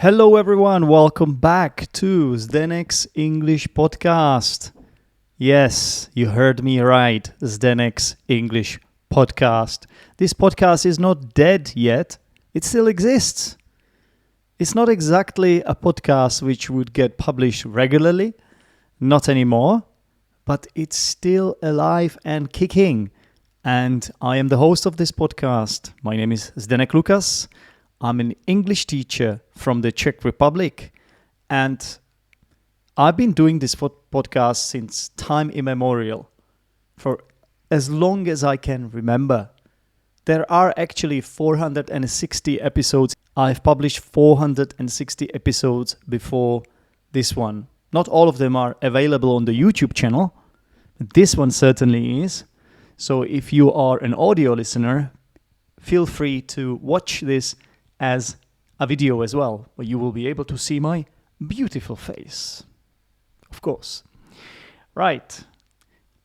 Hello everyone, welcome back to Zdenek's English podcast. Yes, you heard me right, Zdenek's English podcast. This podcast is not dead yet, it still exists. It's not exactly a podcast which would get published regularly, not anymore, but it's still alive and kicking. And I am the host of this podcast. My name is Zdenek Lukas. I'm an English teacher from the Czech Republic, and I've been doing this podcast since time immemorial, for as long as I can remember. There are actually 460 episodes. I've published 460 episodes before this one. Not all of them are available on the YouTube channel, but this one certainly is. So if you are an audio listener, feel free to watch this as a video as well, where you will be able to see my beautiful face. Of course. Right.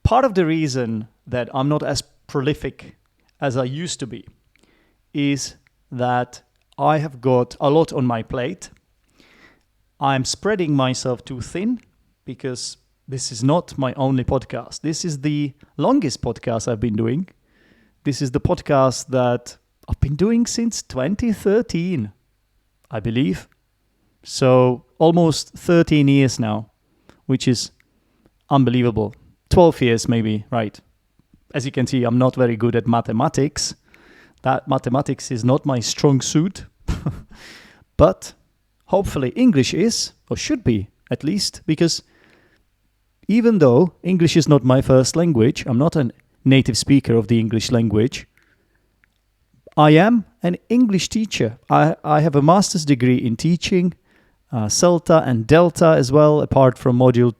Part of the reason that I'm not as prolific as I used to be is that I have got a lot on my plate. I'm spreading myself too thin because this is not my only podcast. This is the longest podcast I've been doing. This is the podcast that I've been doing since 2013, I believe. So almost 13 years now, which is unbelievable. 12 years maybe, right? As you can see, I'm not very good at mathematics. That mathematics is not my strong suit. But hopefully English is, or should be at least, because even though English is not my first language, I'm not a native speaker of the English language, I am an English teacher. I have a master's degree in teaching, CELTA and Delta as well, apart from module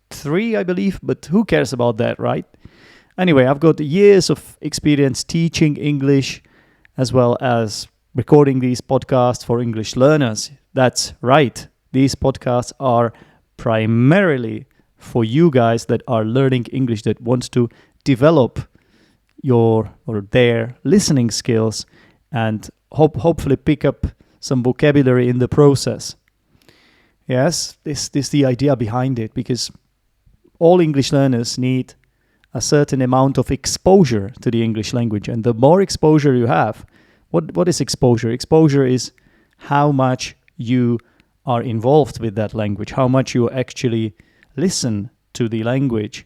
3, I believe, but who cares about that, right? Anyway, I've got years of experience teaching English as well as recording these podcasts for English learners. That's right. These podcasts are primarily for you guys that are learning English, that want to develop your or their listening skills and hopefully pick up some vocabulary in the process. Yes, this is the idea behind it, because all English learners need a certain amount of exposure to the English language, and the more exposure you have, what is exposure? Exposure is how much you are involved with that language, how much you actually listen to the language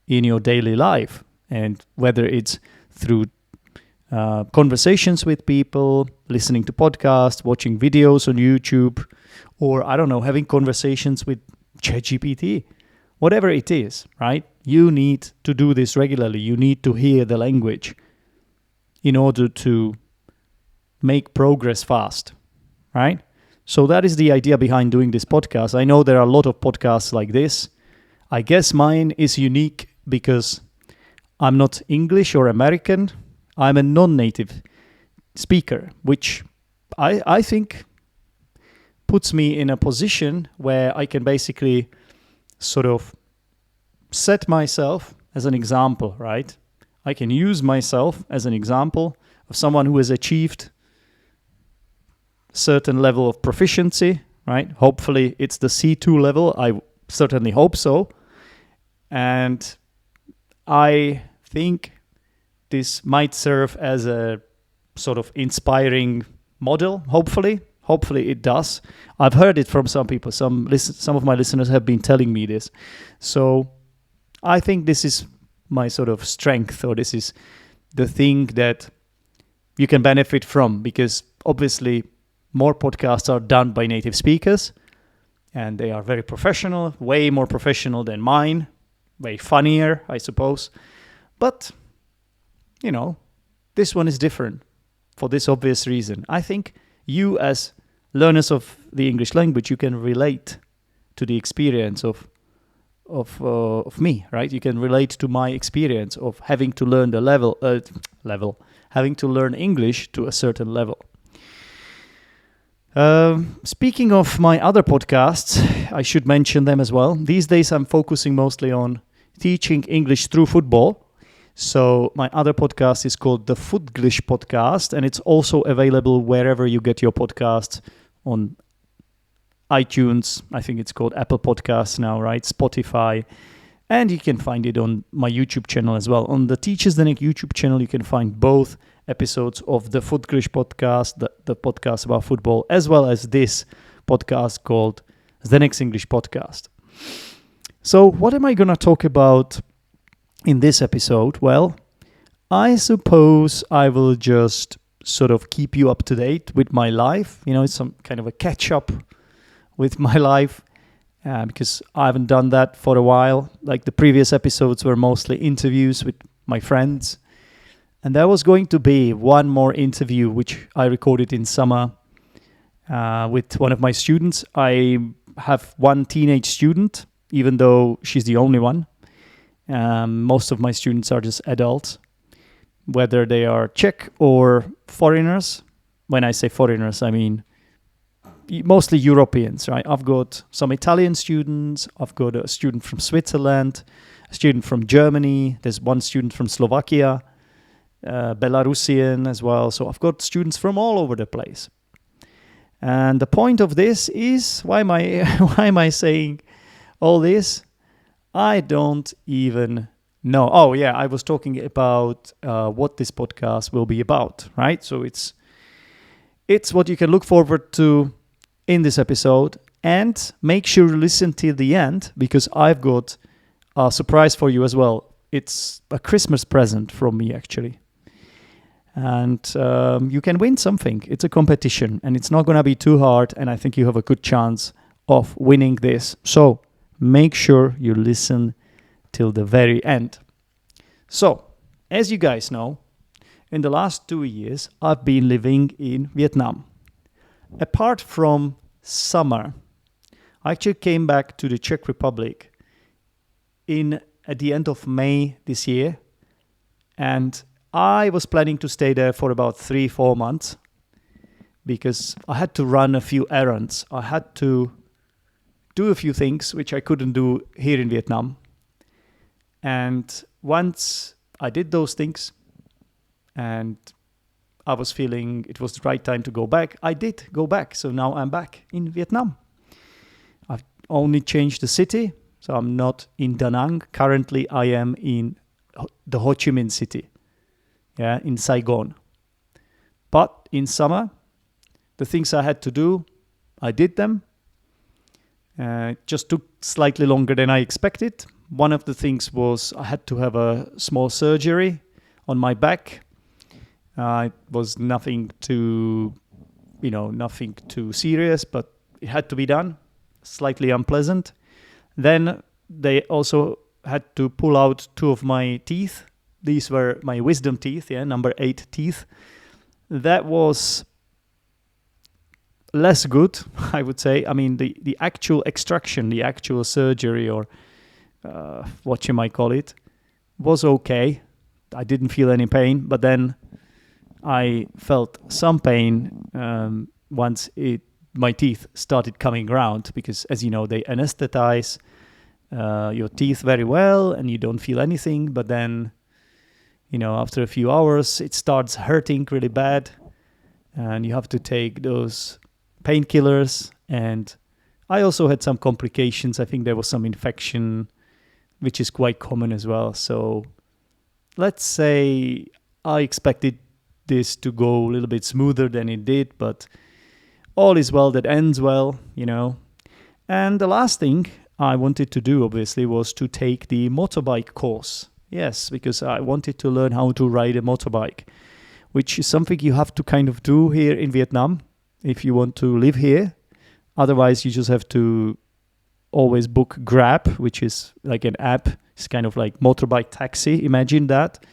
in your daily life. And whether it's through conversations with people, listening to podcasts, watching videos on YouTube, or, I don't know, having conversations with ChatGPT, whatever it is, right? You need to do this regularly. You need to hear the language in order to make progress fast, right? So that is the idea behind doing this podcast. I know there are a lot of podcasts like this. I guess mine is unique because I'm not English or American. I'm a non-native speaker, which I think puts me in a position where I can basically sort of set myself as an example, right? I can use myself as an example of someone who has achieved a certain level of proficiency, right? Hopefully it's the C2 level. I certainly hope so. And I think this might serve as a sort of inspiring model, hopefully. Hopefully it does. I've heard it from some people. Some of my listeners have been telling me this. So I think this is my sort of strength, or this is the thing that you can benefit from, because obviously more podcasts are done by native speakers, and they are very professional, way more professional than mine. Way funnier, I suppose. But, you know, this one is different for this obvious reason. I think you, as learners of the English language, you can relate to the experience of me, right? You can relate to my experience of having to learn having to learn English to a certain level. Speaking of my other podcasts, I should mention them as well. These days I'm focusing mostly on teaching English through football. So my other podcast is called the Footglish Podcast, and it's also available wherever you get your podcasts, on iTunes. I think it's called Apple Podcasts now, right? Spotify. And you can find it on my YouTube channel as well. On the Teacher Zdenek YouTube channel, you can find both episodes of the Footglish podcast, the podcast about football, as well as this podcast called Zdenek's English Podcast. So what am I going to talk about in this episode? Well, I suppose I will just sort of keep you up to date with my life. It's some kind of a catch-up with my life. Because I haven't done that for a while. Like the previous episodes were mostly interviews with my friends. And there was going to be one more interview, which I recorded in summer with one of my students. I have one teenage student, even though she's the only one. Most of my students are just adults, whether they are Czech or foreigners. When I say foreigners, I mean mostly Europeans, right? I've got some Italian students. I've got a student from Switzerland, a student from Germany. There's one student from Slovakia, Belarusian as well. So I've got students from all over the place. And the point of this is, why am I saying all this? I don't even know. Oh yeah, I was talking about what this podcast will be about, right? So it's what you can look forward to in this episode, and make sure you listen till the end, because I've got a surprise for you as well. It's a Christmas present from me, actually. And you can win something. It's a competition, and it's not going to be too hard, and I think you have a good chance of winning this. So make sure you listen till the very end. So, as you guys know, in the last 2 years, I've been living in Vietnam. Apart from summer, I actually came back to the Czech Republic at the end of May this year, and I was planning to stay there for about 3-4 months because I had to run a few errands. I had to do a few things which I couldn't do here in Vietnam. And once I did those things and I was feeling it was the right time to go back, I did go back. So now I'm back in Vietnam. I've only changed the city, so I'm not in Da Nang. Currently, I am in the Ho Chi Minh City, in Saigon. But in summer, the things I had to do, I did them. It just took slightly longer than I expected. One of the things was I had to have a small surgery on my back. It was nothing too serious, but it had to be done. Slightly unpleasant. Then they also had to pull out 2 of my teeth. These were my wisdom teeth, number 8 teeth. That was less good, I would say. I mean, the actual extraction, the actual surgery, or what you might call it, was okay. I didn't feel any pain, but then I felt some pain once my teeth started coming around, because, as you know, they anesthetize your teeth very well and you don't feel anything. But then, after a few hours, it starts hurting really bad and you have to take those painkillers. And I also had some complications. I think there was some infection, which is quite common as well. So let's say I expected this to go a little bit smoother than it did, but all is well that ends well, And the last thing I wanted to do, obviously, was to take the motorbike course. Yes, because I wanted to learn how to ride a motorbike, which is something you have to kind of do here in Vietnam if you want to live here. Otherwise, you just have to always book Grab, which is like an app. It's kind of like motorbike taxi. Imagine that.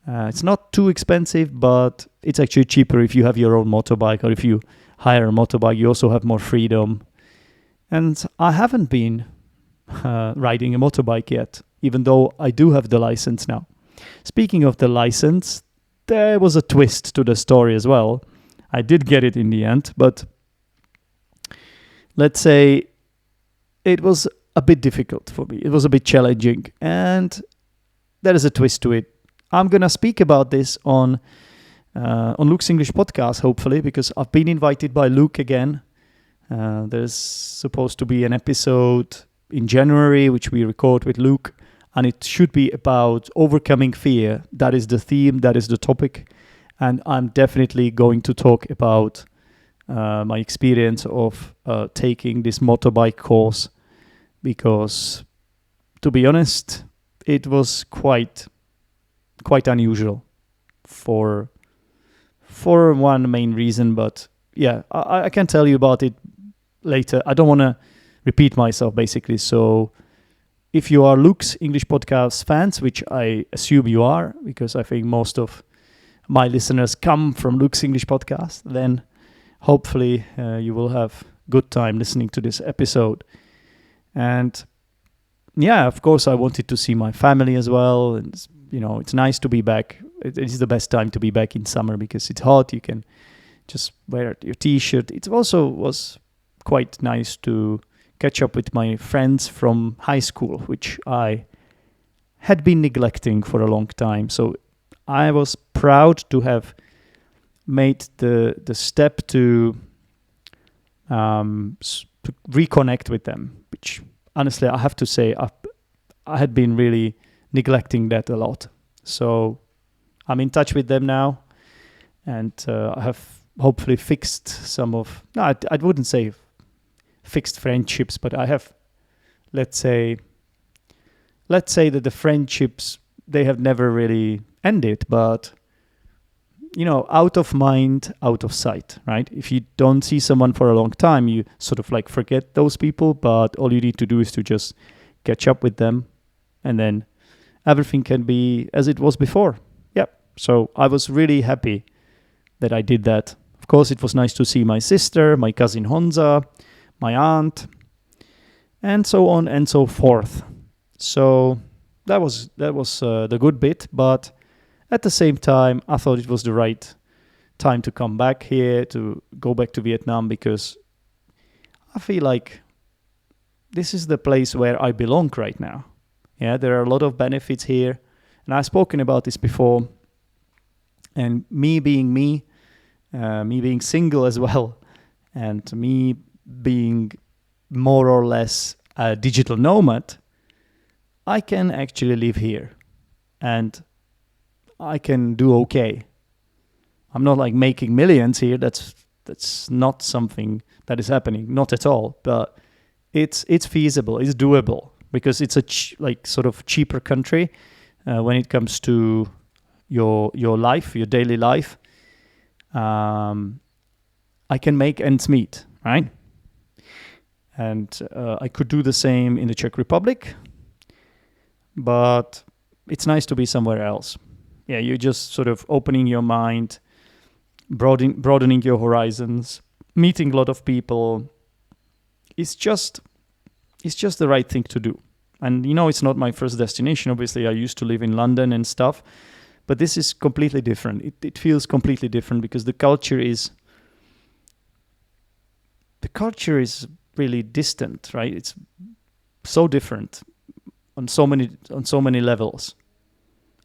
It's not too expensive, but it's actually cheaper if you have your own motorbike, or if you hire a motorbike, you also have more freedom. And I haven't been riding a motorbike yet, even though I do have the license now. Speaking of the license, there was a twist to the story as well. I did get it in the end, but let's say it was a bit difficult for me. It was a bit challenging, and there is a twist to it. I'm going to speak about this on Luke's English podcast, hopefully, because I've been invited by Luke again There's supposed to be an episode in January, which we record with Luke, and it should be about overcoming fear. That is the theme, that is the topic. And I'm definitely going to talk about my experience of taking this motorbike course, because, to be honest, it was quite unusual for one main reason. But yeah, I can tell you about it later. I don't want to repeat myself, basically. So if you are Luke's English podcast fans, which I assume you are, because I think most of my listeners come from Luke's English podcast, then hopefully you will have good time listening to this episode. And yeah, of course, I wanted to see my family as well. And, it's nice to be back. It is the best time to be back in summer because it's hot. You can just wear your t-shirt. It also was quite nice to catch up with my friends from high school, which I had been neglecting for a long time. So I was proud to have made the step to reconnect with them, which honestly I have to say I had been really neglecting that a lot. So I'm in touch with them now, and I have hopefully fixed some of, no, I wouldn't say fixed friendships, but I have, let's say that the friendships, they have never really ended, but out of mind, out of sight, right? If you don't see someone for a long time, you sort of like forget those people, but all you need to do is to just catch up with them, and then everything can be as it was before. Yeah. So I was really happy that I did that. Of course, it was nice to see my sister, my cousin Honza, my aunt, and so on and so forth. So that was the good bit, but at the same time, I thought it was the right time to come back here, to go back to Vietnam, because I feel like this is the place where I belong right now. Yeah, there are a lot of benefits here, and I've spoken about this before. And me being me being single as well, and me being more or less a digital nomad, I can actually live here, and I can do okay. I'm not like making millions here. That's not something that is happening, not at all. But it's feasible, it's doable, because it's a sort of cheaper country when it comes to your life, your daily life. I can make ends meet, right? And I could do the same in the Czech Republic, but it's nice to be somewhere else. Yeah, you're just sort of opening your mind, broadening your horizons, meeting a lot of people. It's just the right thing to do. And it's not my first destination. Obviously, I used to live in London and stuff, but this is completely different. It feels completely different because the culture is really distant, right? It's so different on so many levels.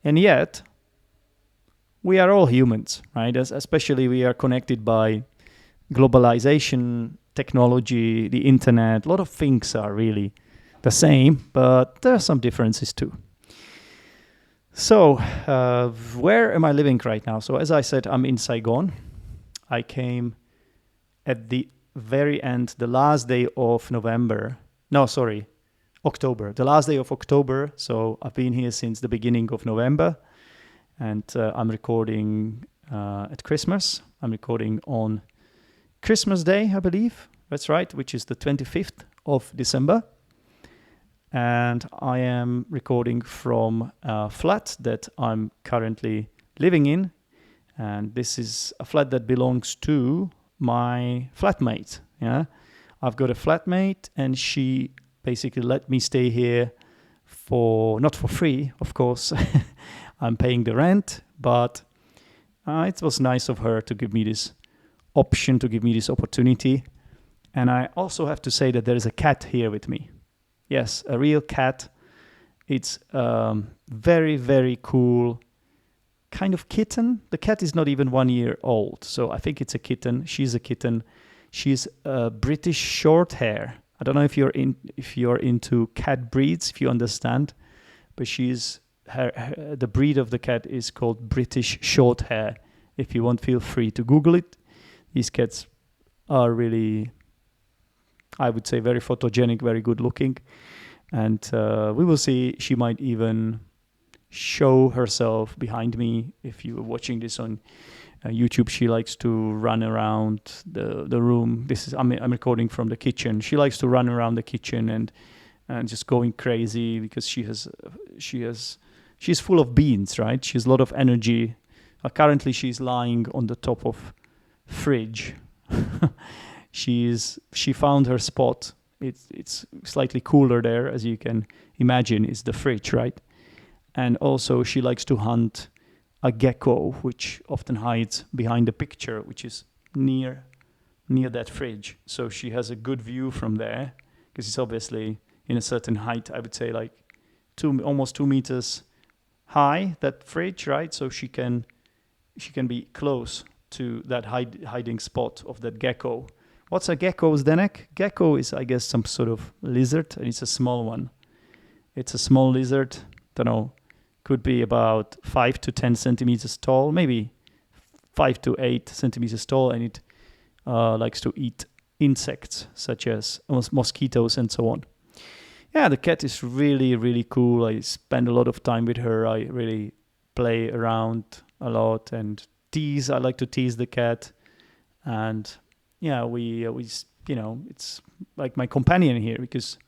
And yet, we are all humans, right? Especially we are connected by globalization, technology, the internet. A lot of things are really the same, but there are some differences too. So, where am I living right now? So, as I said, I'm in Saigon. I came at the very end, the last day of October. The last day of October. So, I've been here since the beginning of November. And I'm recording at Christmas. I'm recording on Christmas Day, I believe. That's right, which is the 25th of December. And I am recording from a flat that I'm currently living in. And this is a flat that belongs to my flatmate. Yeah, I've got a flatmate, and she basically let me stay here not for free, of course. I'm paying the rent, but it was nice of her to give me this option, to give me this opportunity. And I also have to say that there is a cat here with me. Yes, a real cat. It's very, very cool kind of kitten. The cat is not even 1 year old, so I think it's a kitten. She's a kitten. She's a British short hair. I don't know if you're into cat breeds, if you understand, but the breed of the cat is called British short hair. If you want, feel free to Google it. These cats are really, I would say, very photogenic, very good looking. And we will see. She might even show herself behind me. If you're watching this on YouTube, she likes to run around the room. I'm recording from the kitchen. She likes to run around the kitchen and just going crazy because she's full of beans, right? She has a lot of energy. Currently, she's lying on the top of fridge. She found her spot. It's slightly cooler there, as you can imagine. Is the fridge, right? And also, she likes to hunt a gecko, which often hides behind the picture, which is near that fridge. So she has a good view from there, because it's obviously in a certain height. I would say like almost 2 meters high, that fridge, right? So she can be close to that hiding spot of that gecko. What's a gecko, Zdenek? Gecko is, I guess, some sort of lizard, and it's a small one. It's a small lizard. Don't know. Could be about 5 to 10 centimeters tall, maybe 5 to 8 centimeters tall, and it likes to eat insects such as mosquitoes and so on. Yeah, the cat is really, really cool. I spend a lot of time with her. I really play around a lot and tease. I like to tease the cat, and yeah, we it's like my companion here because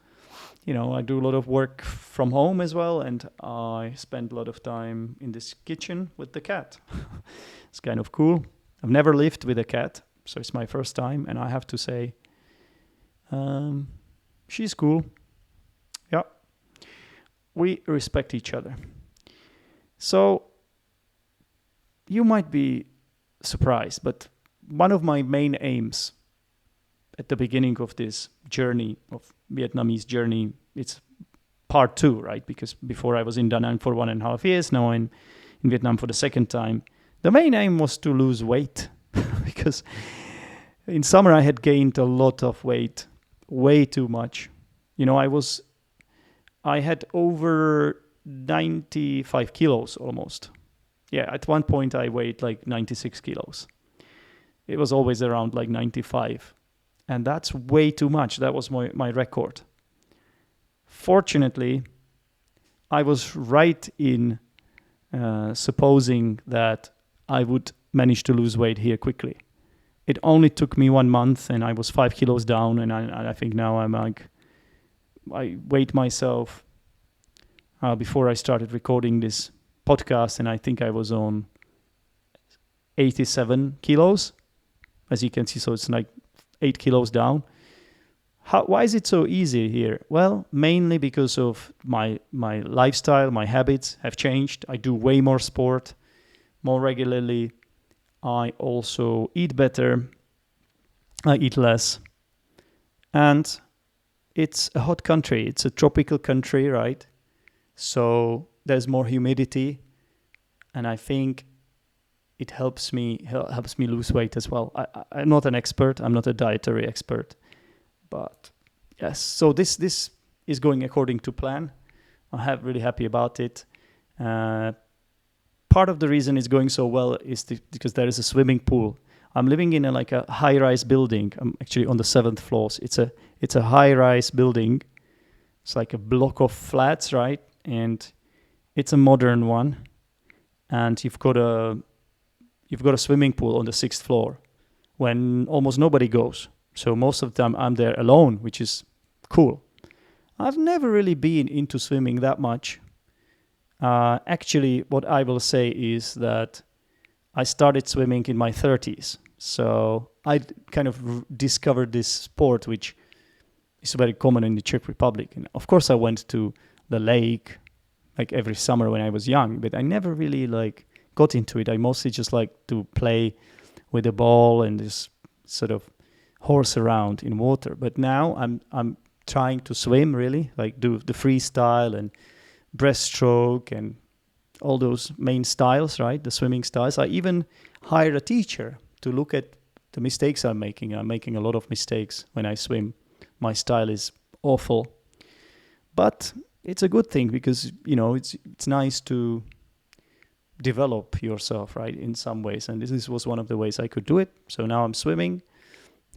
I do a lot of work from home as well, and I spend a lot of time in this kitchen with the cat. It's kind of cool. I've never lived with a cat, so it's my first time, and I have to say, she's cool. Yeah, we respect each other. So you might be surprised, but one of my main aims at the beginning of this journey, of Vietnamese journey, it's part 2, right? Because before I was in Da Nang for 1.5 years, now I'm in Vietnam for the second time. The main aim was to lose weight because in summer I had gained a lot of weight, way too much. I had over 95 kilos almost. Yeah, at one point I weighed like 96 kilos. It was always around like 95. And that's way too much. That was my record. Fortunately, I was right in supposing that I would manage to lose weight here quickly. It only took me 1 month and I was 5 kilos down. And I think now I weighed myself before I started recording this podcast, and I think I was on 87 kilos, as you can see. So it's like 8 kilos down. Why is it so easy here? Well, mainly because of my lifestyle, my habits have changed. I do way more sport, more regularly. I also eat better. I eat less. And it's a hot country. It's a tropical country, right? So there's more humidity. And I think it helps me lose weight as well. I'm not an expert. I'm not a dietary expert. But yes, so this is going according to plan. I'm really happy about it. Part of the reason it's going so well is because there is a swimming pool. I'm living in a high-rise building. I'm actually on the 7th floor. It's a high-rise building. It's like a block of flats, right? And it's a modern one. And you've got a swimming pool on the 6th floor when almost nobody goes. So most of the time I'm there alone, which is cool. I've never really been into swimming that much. Actually, what I will say is that I started swimming in my 30s. So I kind of discovered this sport, which is very common in the Czech Republic. And of course, I went to the lake like every summer when I was young, but I never really got into it. I mostly just like to play with the ball and just sort of horse around in water. But now I'm trying to swim, really, like do the freestyle and breaststroke and all those main styles, right? The swimming styles. I even hired a teacher to look at the mistakes I'm making. I'm making a lot of mistakes when I swim. My style is awful. But it's a good thing because, it's nice to develop yourself, right, in some ways. And this was one of the ways I could do it. So now I'm swimming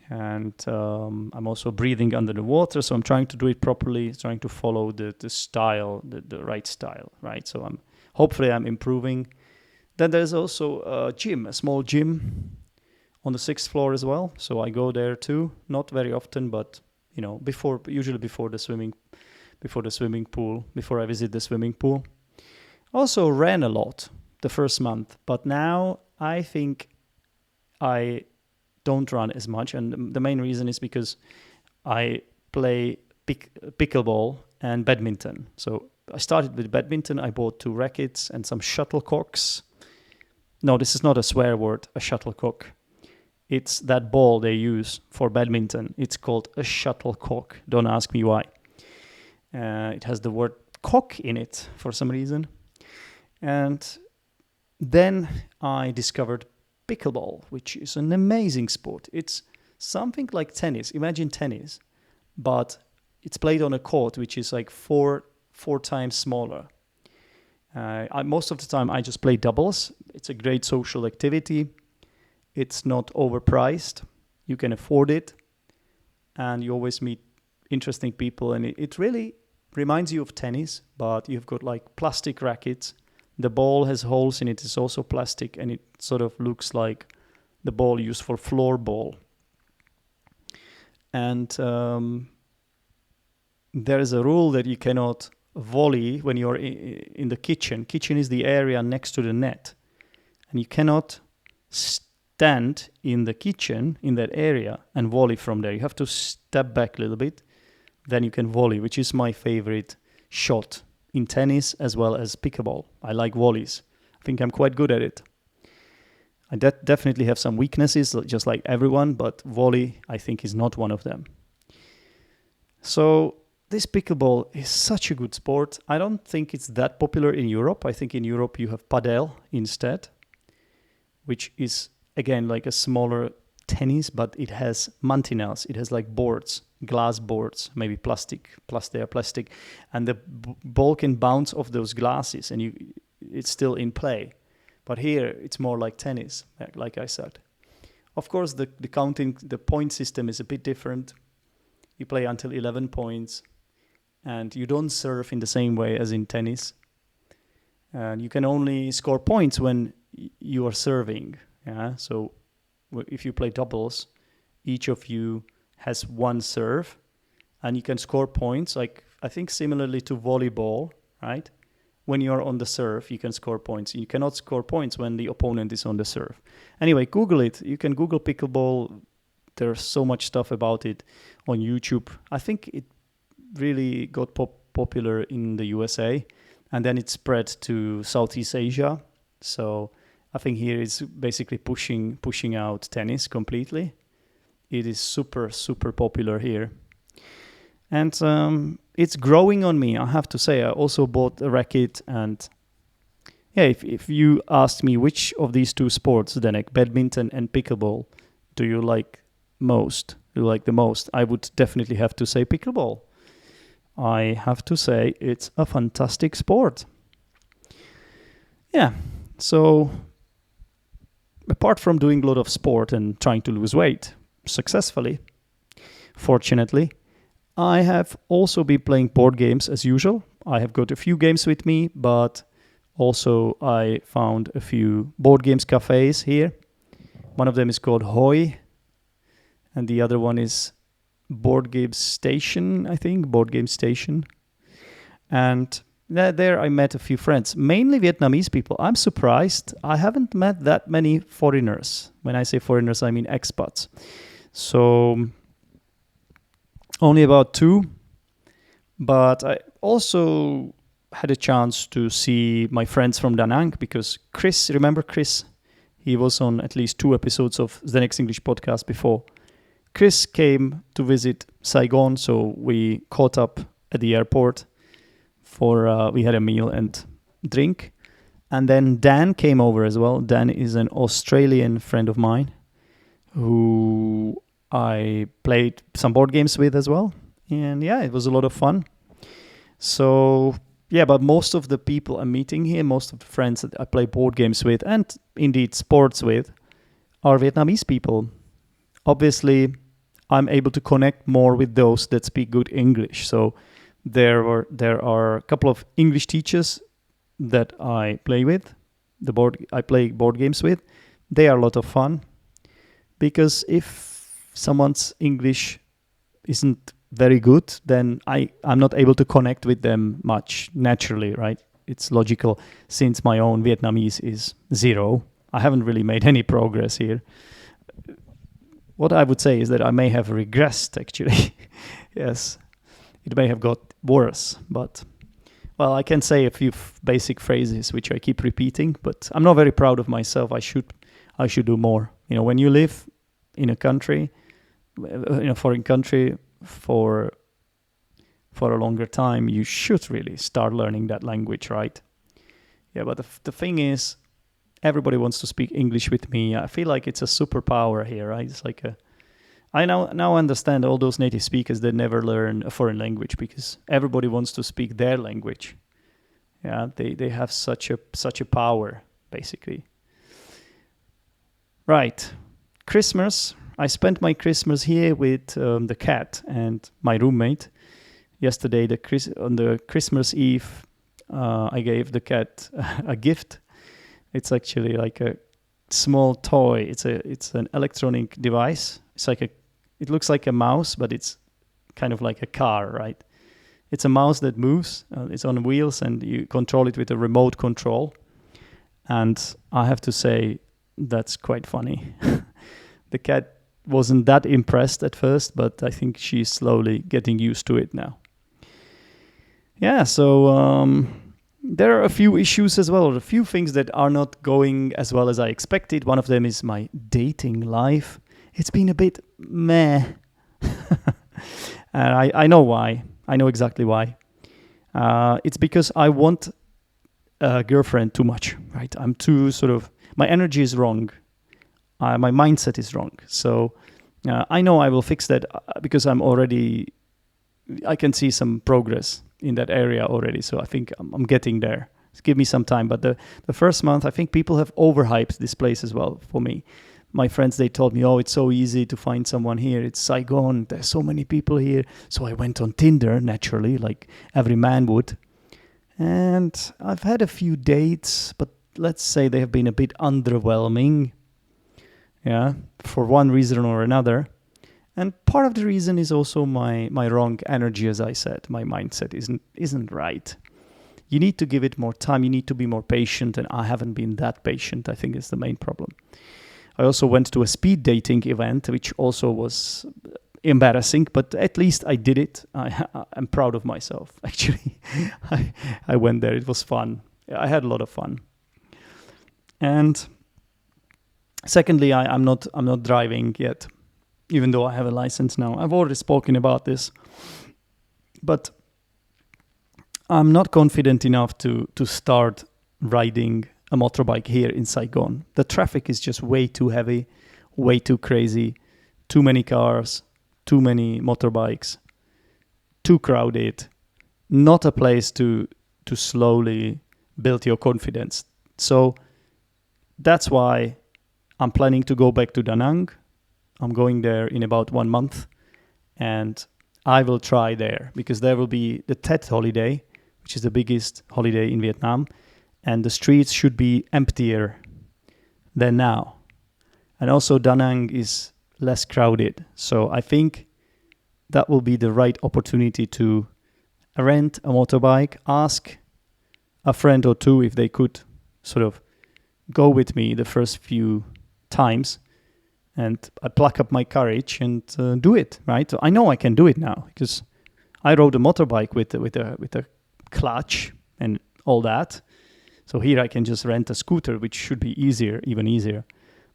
and I'm also breathing under the water. So I'm trying to do it properly, trying to follow the style, the right style, right? So hopefully I'm improving. Then there's also a small gym on the 6th floor as well. So I go there too, not very often, but usually before the swimming pool, before I visit the swimming pool. Also ran a lot the first month, but now I think I don't run as much, and the main reason is because I play pickleball and badminton. So I started with badminton. I bought 2 rackets and some shuttlecocks. No, this is not a swear word, a shuttlecock. It's that ball they use for badminton. It's called a shuttlecock. Don't ask me why. It has the word cock in it for some reason. And then I discovered pickleball, which is an amazing sport. It's something like tennis. Imagine tennis, but it's played on a court which is like four times smaller. Most of the time I just play doubles. It's a great social activity. It's not overpriced. You can afford it. And you always meet interesting people. And it really reminds you of tennis, but you've got like plastic rackets. The ball has holes in it. It's also plastic, and it sort of looks like the ball used for floorball. And there is a rule that you cannot volley when you're in the kitchen. Kitchen is the area next to the net. And you cannot stand in the kitchen in that area and volley from there. You have to step back a little bit. Then you can volley, which is my favorite shot in tennis as well as pickleball. I like volleys. I think I'm quite good at it. I definitely have some weaknesses, just like everyone, but volley, I think, is not one of them. So this pickleball is such a good sport. I don't think it's that popular in Europe. I think in Europe you have padel instead, which is, again, like a smaller tennis, but it has mantinels. It has like boards, glass boards, maybe plastic, and the ball can bounce off those glasses and it's still in play. But here it's more like tennis, like I said. Of course, the point system is a bit different. You play until 11 points and you don't serve in the same way as in tennis. And you can only score points when you are serving. Yeah, so if you play doubles, each of you has one serve and you can score points, like I think similarly to volleyball, right? When you're on the serve, you can score points. You cannot score points when the opponent is on the serve. Anyway, Google it. You can Google pickleball. There's so much stuff about it on YouTube. I think it really got popular in the USA and then it spread to Southeast Asia. So I think here is basically pushing out tennis completely. It is super, super popular here. And it's growing on me, I have to say. I also bought a racket. And yeah, if you asked me which of these 2 sports, Zdenek, badminton and pickleball, do you like the most, I would definitely have to say pickleball. I have to say it's a fantastic sport. Yeah, so apart from doing a lot of sport and trying to lose weight successfully, fortunately, I have also been playing board games as usual. I have got a few games with me, but also I found a few board games cafes here. One of them is called Hoi, and the other one is Board Game Station, I think, Board Game Station. And there I met a few friends, mainly Vietnamese people. I'm surprised. I haven't met that many foreigners. When I say foreigners, I mean expats. So only about 2. But I also had a chance to see my friends from Da Nang because Chris, remember Chris? He was on at least 2 episodes of Zdenek's English podcast before. Chris came to visit Saigon, so we caught up at the airport we had a meal and drink. And then Dan came over as well. Dan is an Australian friend of mine who I played some board games with as well. And yeah, it was a lot of fun. So yeah, but most of the people I'm meeting here, most of the friends that I play board games with and indeed sports with, are Vietnamese people. Obviously, I'm able to connect more with those that speak good English. So there are a couple of English teachers that I play with. I play board games with. They are a lot of fun because if someone's English isn't very good, then I'm not able to connect with them much naturally, right? It's logical since my own Vietnamese is zero. I haven't really made any progress here. What I would say is that I may have regressed, actually. Yes, it may have got worse, but well, I can say a few basic phrases which I keep repeating, but I'm not very proud of myself. I should do more. You know, when you live in a country, in a foreign country for a longer time, you should really start learning that language, right? Yeah, but the thing is, everybody wants to speak English with me. I feel like it's a superpower here, right? It's like I now understand all those native speakers that never learn a foreign language because everybody wants to speak their language. Yeah, they have such a power, basically. Right, Christmas. I spent my Christmas here with the cat and my roommate. Yesterday, on the Christmas Eve, I gave the cat a gift. It's actually like a small toy. It's an electronic device. It looks like a mouse, but it's kind of like a car, right? It's a mouse that moves. It's on wheels, and you control it with a remote control. And I have to say, that's quite funny. The cat wasn't that impressed at first, but I think she's slowly getting used to it now. Yeah, so there are a few issues as well, or a few things that are not going as well as I expected. One of them is my dating life. It's been a bit meh. And I know why. I know exactly why. It's because I want a girlfriend too much, right? I'm too my energy is wrong. My mindset is wrong. So I know I will fix that because I can see some progress in that area already. So I think I'm getting there. Just give me some time. But the first month, I think people have overhyped this place as well for me. My friends, they told me, oh, it's so easy to find someone here. It's Saigon. There's so many people here. So I went on Tinder, naturally, like every man would. And I've had a few dates, but let's say they have been a bit underwhelming. Yeah, for one reason or another. And part of the reason is also my wrong energy, as I said. My mindset isn't right. You need to give it more time. You need to be more patient, and I haven't been that patient. I think is the main problem. I also went to a speed dating event, which also was embarrassing, but at least I did it. I'm proud of myself, actually. I went there. It was fun. I had a lot of fun. And secondly, I'm not driving yet, even though I have a license now. I've already spoken about this, but I'm not confident enough to start riding a motorbike here in Saigon. The traffic is just way too heavy, way too crazy, too many cars, too many motorbikes, too crowded, not a place to slowly build your confidence. So that's why I'm planning to go back to Da Nang. I'm going there in about 1 month, and I will try there because there will be the Tet holiday, which is the biggest holiday in Vietnam, and the streets should be emptier than now. And also Da Nang is less crowded. So I think that will be the right opportunity to rent a motorbike, ask a friend or two if they could sort of go with me the first few times, and I pluck up my courage and do it, right? So I know I can do it now because I rode a motorbike with a clutch and all that. So here I can just rent a scooter, which should be easier, even easier.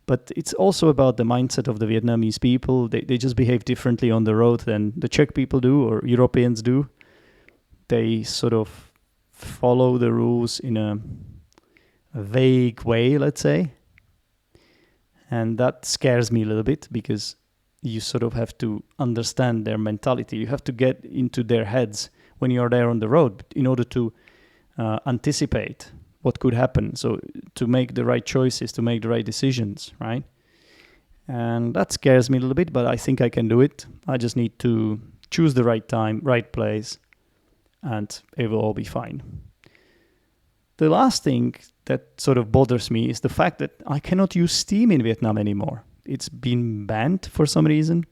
But it's also about the mindset of the Vietnamese people. They just behave differently on the road than the Czech people do or Europeans do. They sort of follow the rules in a vague way, let's say. And that scares me a little bit because you sort of have to understand their mentality. You have to get into their heads when you're there on the road in order to anticipate what could happen. So to make the right choices, to make the right decisions, right? And that scares me a little bit, but I think I can do it. I just need to choose the right time, right place, and it will all be fine. The last thing that sort of bothers me is the fact that I cannot use Steam in Vietnam anymore. It's been banned for some reason.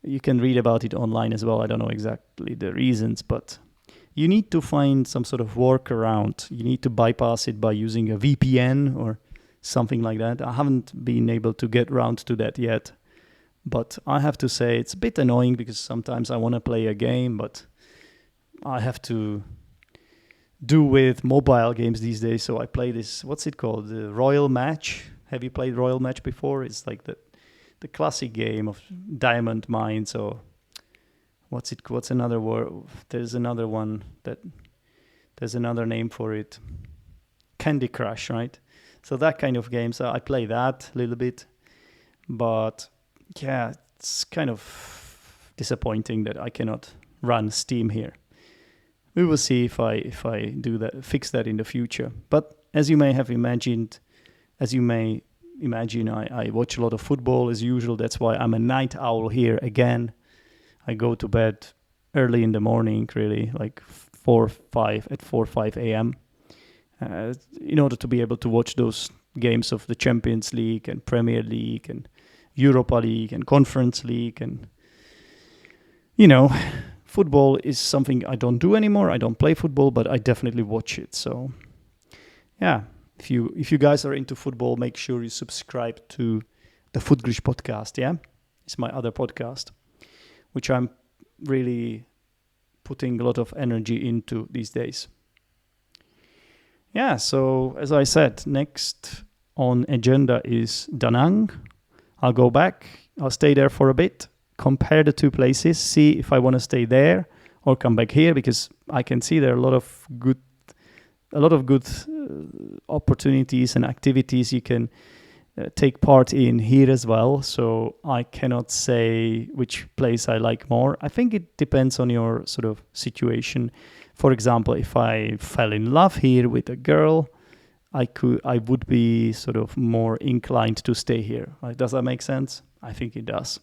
You can read about it online as well. I don't know exactly the reasons, but you need to find some sort of workaround. You need to bypass it by using a VPN or something like that. I haven't been able to get around to that yet. But I have to say it's a bit annoying because sometimes I want to play a game, but I have to do with mobile games these days. So I play this, what's it called? The Royal Match. Have you played Royal Match before? It's like the classic game of diamond mines, or what's another word? There's another one there's another name for it. Candy Crush, right? So that kind of game. So I play that a little bit, but yeah, it's kind of disappointing that I cannot run Steam here. We will see if I do that, fix that in the future. But as you may imagine, I watch a lot of football as usual. That's why I'm a night owl here again. I go to bed early in the morning, really, like 4 or 5 a.m. In order to be able to watch those games of the Champions League and Premier League and Europa League and Conference League. And, football is something I don't do anymore. I don't play football, but I definitely watch it. So, yeah, if you guys are into football, make sure you subscribe to the Footglish podcast, yeah? It's my other podcast, which I'm really putting a lot of energy into these days. Yeah, so as I said, next on agenda is Da Nang. I'll go back. I'll stay there for a bit, compare the two places, see if I want to stay there or come back here, because I can see there are a lot of good opportunities and activities you can take part in here as well. So I cannot say which place I like more. I think it depends on your sort of situation. For example, if I fell in love here with a girl, I would be sort of more inclined to stay here. Does that make sense? I think it does.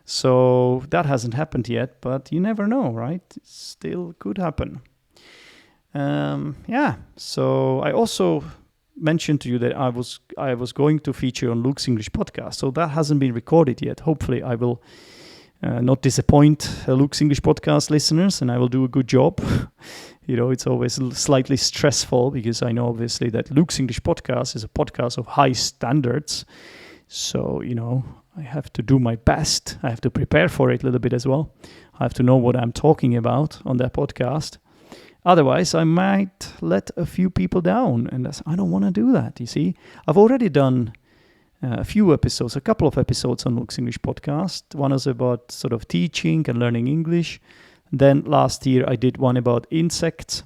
So that hasn't happened yet, but you never know, right? It still could happen. So I also mentioned to you that I was going to feature on Luke's English podcast. So that hasn't been recorded yet. Hopefully I will not disappoint Luke's English podcast listeners, and I will do a good job. It's always slightly stressful because I know obviously that Luke's English podcast is a podcast of high standards. So, I have to do my best. I have to prepare for it a little bit as well. I have to know what I'm talking about on that podcast. Otherwise, I might let a few people down, and I don't want to do that, you see. I've already done a couple of episodes on Luke's English podcast. One was about sort of teaching and learning English. Then last year I did one about insects.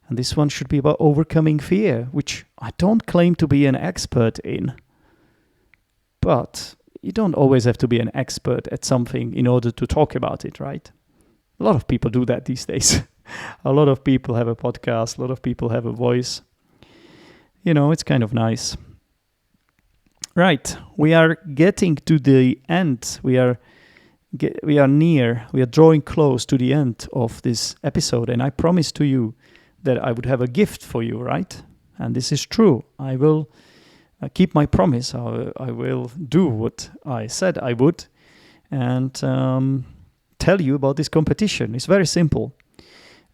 And this one should be about overcoming fear, which I don't claim to be an expert in. But you don't always have to be an expert at something in order to talk about it, right? A lot of people do that these days. A lot of people have a podcast. A lot of people have a voice. It's kind of nice. Right, we are getting to the end. We are drawing close to the end of this episode, and I promised to you that I would have a gift for you, right? And this is true. I will keep my promise. I will do what I said I would, and tell you about this competition. It's very simple.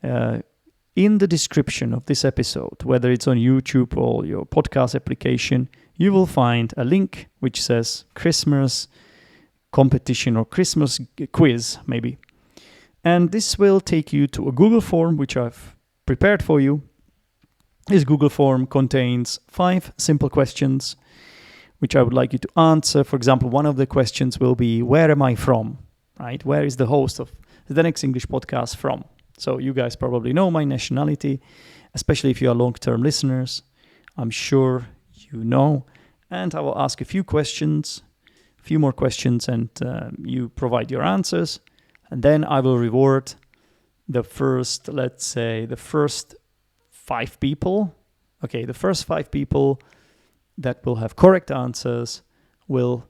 In the description of this episode, whether it's on YouTube or your podcast application, you will find a link which says Christmas competition or Christmas quiz, maybe. And this will take you to a Google form which I've prepared for you. This Google form contains 5 simple questions which I would like you to answer. For example, one of the questions will be, where am I from? Right? Where is the host of the Next English podcast from? So you guys probably know my nationality, especially if you are long-term listeners. I'm sure you know. and I will ask a few more questions, and you provide your answers, and then I will reward the first 5 people. Okay, the first 5 people that will have correct answers will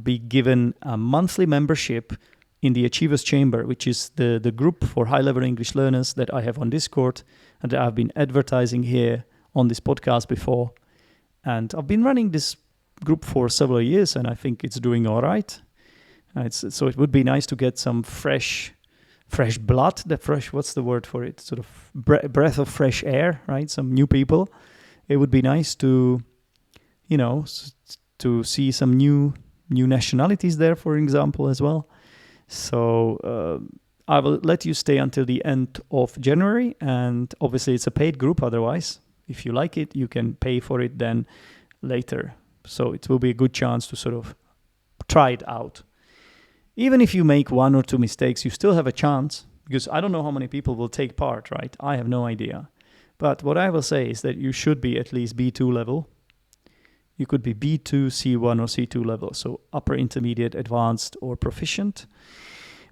be given a monthly membership in the Achievers Chamber, which is the group for high-level English learners that I have on Discord and that I've been advertising here on this podcast before. And I've been running this group for several years, and I think it's doing all right. So it would be nice to get some fresh blood. What's the word for it? Sort of breath of fresh air, right? Some new people. It would be nice to, to see some new nationalities there, for example, as well. So I will let you stay until the end of January, and obviously it's a paid group. Otherwise, if you like it, you can pay for it then later. So it will be a good chance to sort of try it out. Even if you make 1 or 2 mistakes, you still have a chance, because I don't know how many people will take part, right? I have no idea. But what I will say is that you should be at least B2 level. You could be B2, C1 or C2 level, so upper intermediate, advanced or proficient,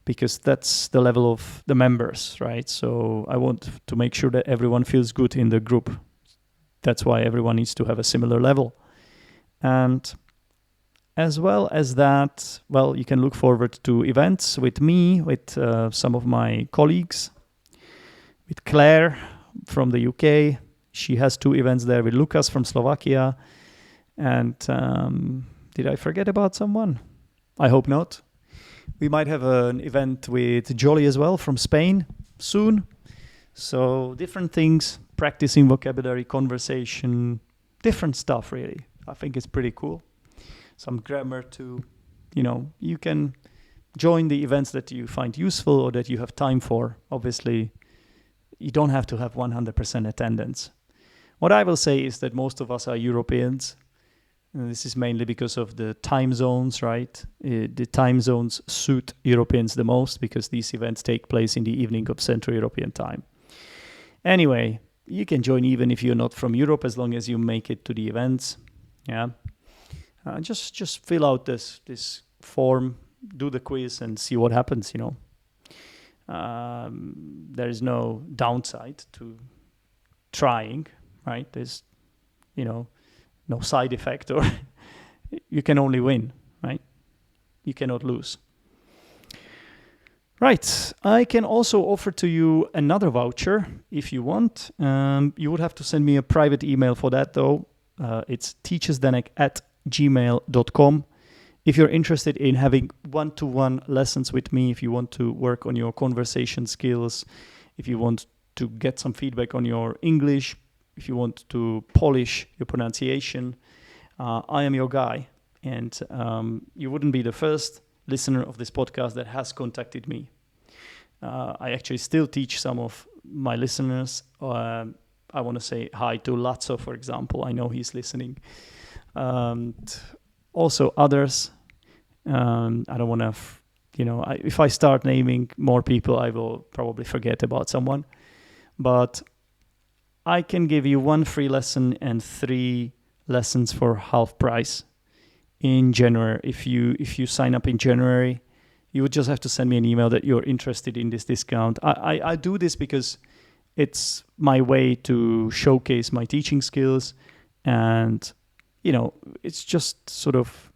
because that's the level of the members, right? So I want to make sure that everyone feels good in the group. That's why everyone needs to have a similar level. And as well as that, well, you can look forward to events with me, with some of my colleagues, with Claire from the UK. She has 2 events there with Lucas from Slovakia. And did I forget about someone? I hope not. We might have an event with Jolly as well from Spain soon. So different things, practicing vocabulary, conversation, different stuff really. I think it's pretty cool. Some grammar too. You can join the events that you find useful or that you have time for. Obviously, you don't have to have 100% attendance. What I will say is that most of us are Europeans. And this is mainly because of the time zones, right? The time zones suit Europeans the most because these events take place in the evening of Central European time. Anyway, you can join even if you're not from Europe, as long as you make it to the events. Yeah. Just fill out this form, do the quiz, and see what happens. There is no downside to trying, right? There's, no side effect, or you can only win, right? You cannot lose. Right. I can also offer to you another voucher if you want. You would have to send me a private email for that, though. It's teachersdenek@gmail.com. If you're interested in having one-to-one lessons with me, if you want to work on your conversation skills, if you want to get some feedback on your English, if you want to polish your pronunciation, I am your guy. And you wouldn't be the first listener of this podcast that has contacted me. I actually still teach some of my listeners. I want to say hi to Lazzo, for example. I know he's listening. Also others. I don't want to, if I start naming more people, I will probably forget about someone. But I can give you 1 free lesson and 3 lessons for half price in January. If you sign up in January, you would just have to send me an email that you're interested in this discount. I do this because it's my way to showcase my teaching skills, and it's just sort of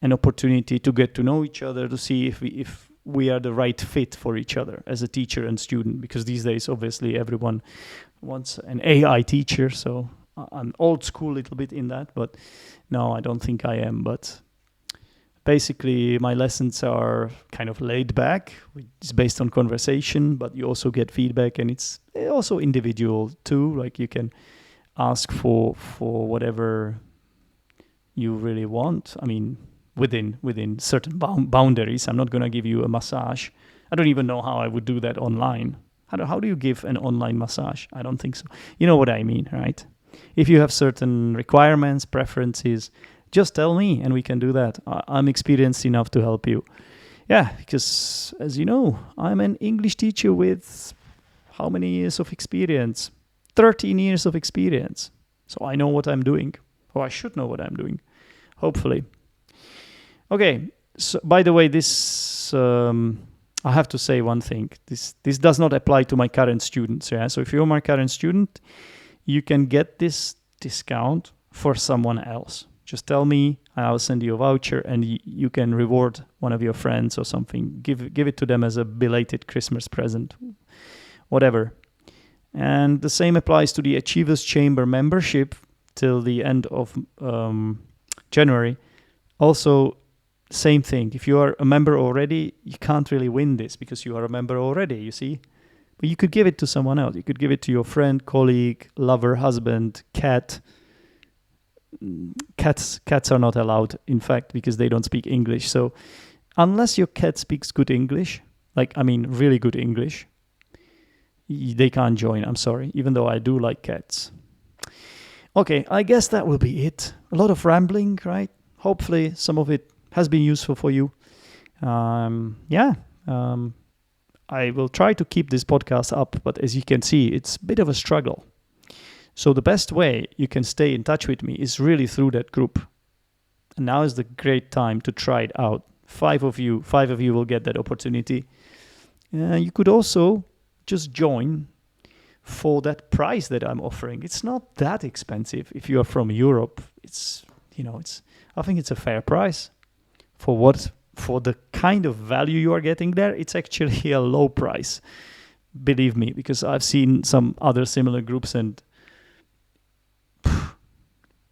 an opportunity to get to know each other, to see if we are the right fit for each other as a teacher and student, because these days obviously everyone wants an AI teacher, so I'm old school a little bit in that, but no, I don't think I am. But basically my lessons are kind of laid back. It's based on conversation, but you also get feedback, and it's also individual too. Like you can ask for whatever you really want. I mean, within certain boundaries. I'm not going to give you a massage. I don't even know how I would do that online. How do you give an online massage? I don't think so. You know what I mean, right? If you have certain requirements, preferences, just tell me and we can do that. I'm experienced enough to help you. Yeah, because as you know, I'm an English teacher with how many years of experience? 13 years of experience. So I know what I'm doing. Or I should know what I'm doing, hopefully. Okay, so by the way, this I have to say one thing. This does not apply to my current students. Yeah, so if you're my current student, you can get this discount for someone else. Just tell me, and I'll send you a voucher, and you can reward one of your friends or something. Give it to them as a belated Christmas present, whatever. And the same applies to the Achievers Chamber membership till the end of January. Also, same thing. If you are a member already, you can't really win this because you are a member already, you see? But you could give it to someone else. You could give it to your friend, colleague, lover, husband, cat. Cats are not allowed, in fact, because they don't speak English. So unless your cat speaks good English, really good English, they can't join. I'm sorry, even though I do like cats. Okay, I guess that will be it. A lot of rambling, right? Hopefully some of it has been useful for you. I will try to keep this podcast up, but as you can see, it's a bit of a struggle. So the best way you can stay in touch with me is really through that group. And now is the great time to try it out. 5 of you will get that opportunity. You could also just join for that price that I'm offering. It's not that expensive. If you are from Europe, I think it's a fair price for the kind of value you are getting there. It's actually a low price, believe me, because I've seen some other similar groups, and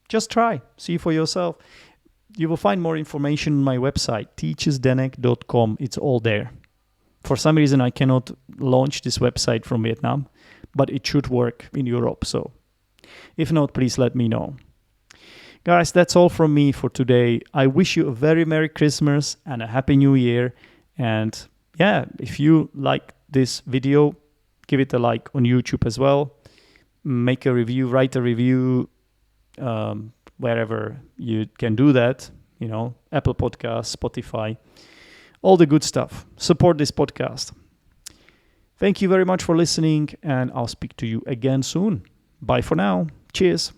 just try, see for yourself. You will find more information on my website, teachersdenek.com. It's all there. For some reason, I cannot launch this website from Vietnam, but it should work in Europe. So if not, please let me know. Guys, that's all from me for today. I wish you a very Merry Christmas and a Happy New Year. And yeah, if you like this video, give it a like on YouTube as well. Make a review, write a review, wherever you can do that. Apple Podcasts, Spotify, all the good stuff. Support this podcast. Thank you very much for listening, and I'll speak to you again soon. Bye for now. Cheers.